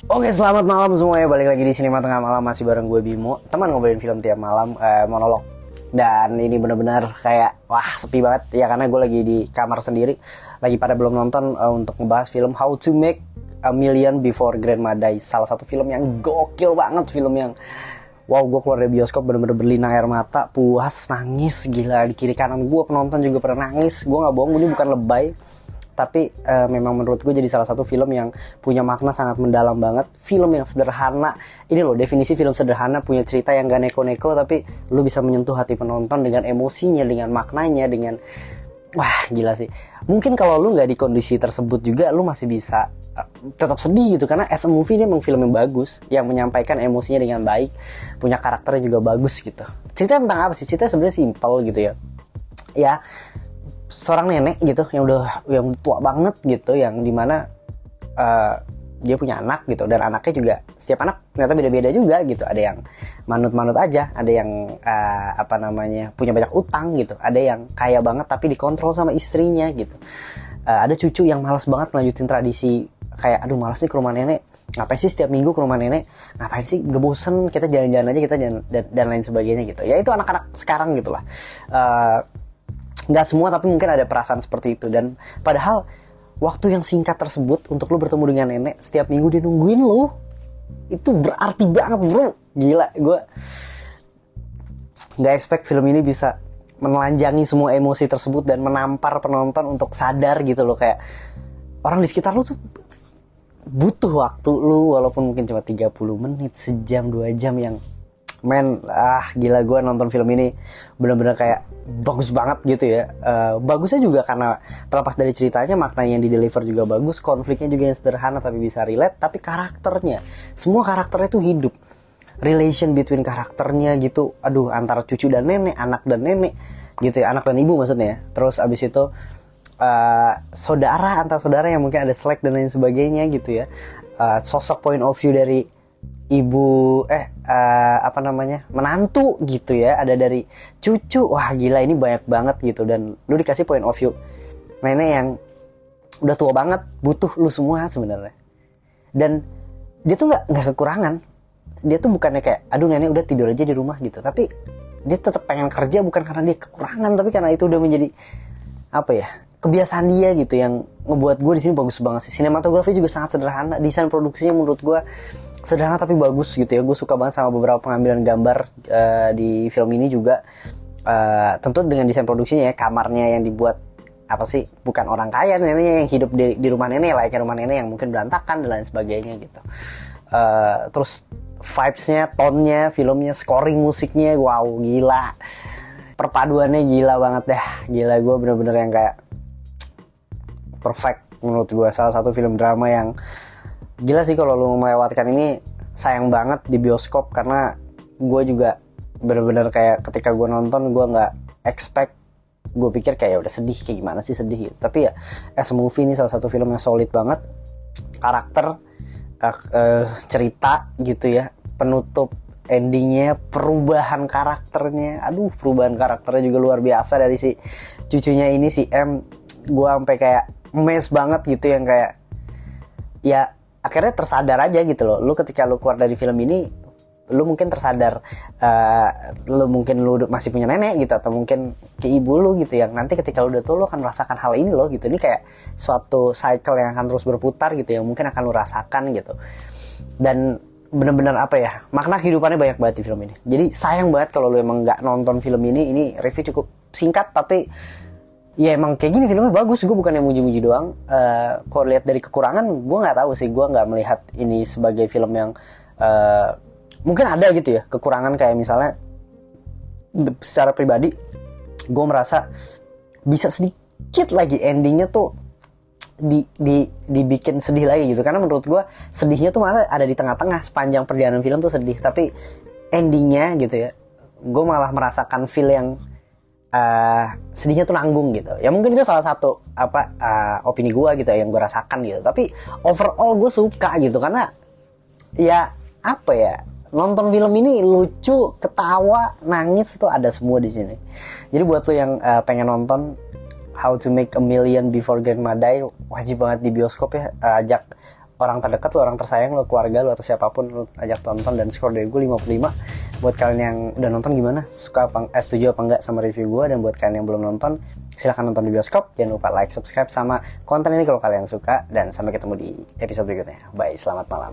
Oke, selamat malam semuanya. Balik lagi di Sinema Tengah Malam, masih bareng gue Bimo, teman ngobrolin film tiap malam, monolog. Dan ini benar-benar kayak wah sepi banget ya, karena gue lagi di kamar sendiri, lagi pada belum nonton untuk ngebahas film How to Make a Million Before Grandma Dies. Salah satu film yang gokil banget, film yang wow, gue keluar dari bioskop bener-bener berlinang air mata, puas, nangis, gila. Di kiri kanan gue penonton juga pernah nangis. Gue gak bohong, ini bukan lebay, tapi memang menurut gue jadi salah satu film yang punya makna sangat mendalam banget. Film yang sederhana, ini loh definisi film sederhana, punya cerita yang gak neko-neko, tapi lu bisa menyentuh hati penonton dengan emosinya, dengan maknanya, dengan wah gila sih. Mungkin kalau lu gak di kondisi tersebut juga lu masih bisa tetap sedih gitu, karena as a movie ini emang film yang bagus, yang menyampaikan emosinya dengan baik, punya karakternya juga bagus gitu. Cerita tentang apa sih? Cerita sebenarnya simpel gitu ya. Ya, seorang nenek gitu yang tua banget gitu, yang dimana dia punya anak gitu, dan anaknya juga, setiap anak ternyata beda-beda juga gitu. Ada yang manut-manut aja, ada yang punya banyak utang gitu, ada yang kaya banget tapi dikontrol sama istrinya gitu. Ada cucu yang malas banget melanjutin tradisi, kayak aduh malas nih ke rumah nenek, ngapain sih setiap minggu ke rumah nenek, ngapain sih, udah bosen, kita jalan-jalan aja, kita jalan, dan lain sebagainya gitu. Ya itu anak-anak sekarang gitulah. Nggak semua, tapi mungkin ada perasaan seperti itu. Dan padahal waktu yang singkat tersebut untuk lo bertemu dengan nenek, setiap minggu dia nungguin lo, itu berarti banget bro. Gila, gue nggak expect film ini bisa menelanjangi semua emosi tersebut dan menampar penonton untuk sadar gitu loh, kayak orang di sekitar lo tuh butuh waktu lo, walaupun mungkin cuma 30 menit, sejam, 2 jam, yang gila, gue nonton film ini benar-benar kayak bagus banget gitu ya. Bagusnya juga karena terlepas dari ceritanya, makna yang di-deliver juga bagus, konfliknya juga yang sederhana tapi bisa relate, tapi karakternya, semua karakternya itu hidup, relation between karakternya gitu, aduh, antara cucu dan nenek, anak dan nenek gitu ya, anak dan ibu maksudnya. Terus abis itu saudara, antar saudara yang mungkin ada selek dan lain sebagainya gitu ya. Sosok point of view dari ibu menantu gitu ya, ada dari cucu, wah gila, ini banyak banget gitu. Dan lu dikasih point of view nenek yang udah tua banget, butuh lu semua sebenarnya. Dan dia tuh nggak kekurangan, dia tuh bukannya kayak aduh nenek udah tidur aja di rumah gitu, tapi dia tetap pengen kerja, bukan karena dia kekurangan, tapi karena itu udah menjadi kebiasaan dia gitu, yang ngebuat gue di sini bagus banget sih. Sinematografi juga sangat sederhana, desain produksinya menurut gue sederhana tapi bagus gitu ya. Gue suka banget sama beberapa pengambilan gambar di film ini juga. Tentu dengan desain produksinya ya, kamarnya yang dibuat bukan orang kaya, neneknya yang hidup di rumah nenek, layaknya rumah nenek yang mungkin berantakan dan lain sebagainya gitu. Terus vibes-nya, tone-nya, filmnya, scoring musiknya, wow gila, perpaduannya gila banget dah. Gila, gue bener-bener yang kayak perfect menurut gue. Salah satu film drama yang gila sih. Kalau lu melewatkan ini sayang banget di bioskop, karena gue juga bener-bener kayak ketika gue nonton, gue nggak expect, gue pikir kayak udah sedih, kayak gimana sih sedih gitu. Tapi ya as a movie ini salah satu film yang solid banget, karakter, cerita gitu ya, penutup endingnya, perubahan karakternya, aduh perubahan karakternya juga luar biasa dari si cucunya ini, si M. Gue sampai kayak mes banget gitu, yang kayak ya akhirnya tersadar aja gitu loh. Lu ketika lu keluar dari film ini, lu mungkin tersadar, lu masih punya nenek gitu, atau mungkin ke ibu lu gitu, yang nanti ketika lu udah tua lu akan merasakan hal ini loh gitu. Ini kayak suatu cycle yang akan terus berputar gitu, yang mungkin akan lu rasakan gitu. Dan bener-bener makna kehidupannya banyak banget di film ini. Jadi sayang banget kalau lu emang gak nonton film ini. Ini review cukup singkat, tapi ya emang kayak gini filmnya bagus. Gue bukan yang muji-muji doang. Kalau lihat dari kekurangan, gue nggak tahu sih. Gue nggak melihat ini sebagai film yang mungkin ada gitu ya kekurangan, kayak misalnya secara pribadi gue merasa bisa sedikit lagi endingnya tuh dibikin sedih lagi gitu. Karena menurut gue sedihnya tuh malah ada di tengah-tengah, sepanjang perjalanan film tuh sedih, tapi endingnya gitu ya, gue malah merasakan feel yang sedihnya tuh nanggung gitu. Ya mungkin itu salah satu opini gue gitu ya, yang gue rasakan gitu. Tapi overall gue suka gitu, karena ya nonton film ini lucu, ketawa, nangis, itu ada semua di sini. Jadi buat lo yang pengen nonton How to Make a Million Before Grandma Die, wajib banget di bioskop ya. Ajak orang terdekat lo, orang tersayang lo, keluarga lo, atau siapapun lo ajak tonton. Dan skor dari gue 55. Buat kalian yang udah nonton gimana? Setuju apa enggak sama review gue? Dan buat kalian yang belum nonton, silahkan nonton di bioskop. Jangan lupa like, subscribe sama konten ini kalau kalian suka. Dan sampai ketemu di episode berikutnya. Bye, selamat malam.